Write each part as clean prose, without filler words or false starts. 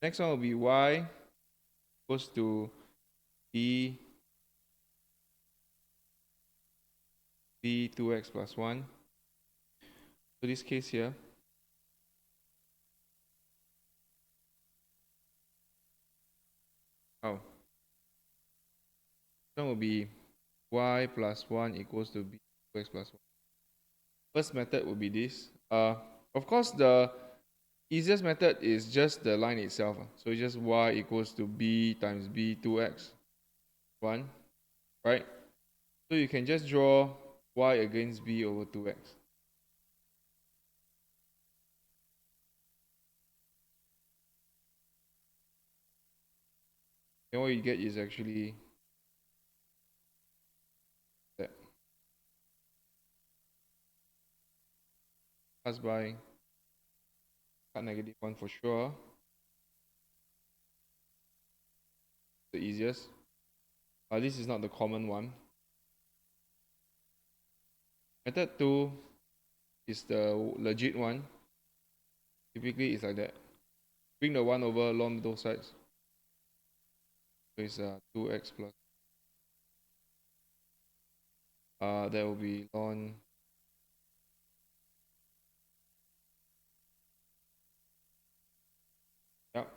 Next one will be y equals to b 2x plus 1. So this case here, oh, this one will be y plus 1 equals to b 2x plus 1. First method will be this. Of course, the easiest method is just the line itself. So it's just y equals to b times b 2x 1, right? So you can just draw y against b over 2x. And what you get is actually that. Pass by, cut -1 for sure. The easiest. This is not the common one. Method 2 is the legit one. Typically, it's like that. Bring the 1 over along both sides. So it's 2x plus. That will be ln. Yep.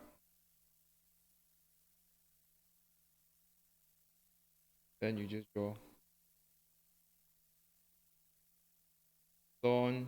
Then you just draw ln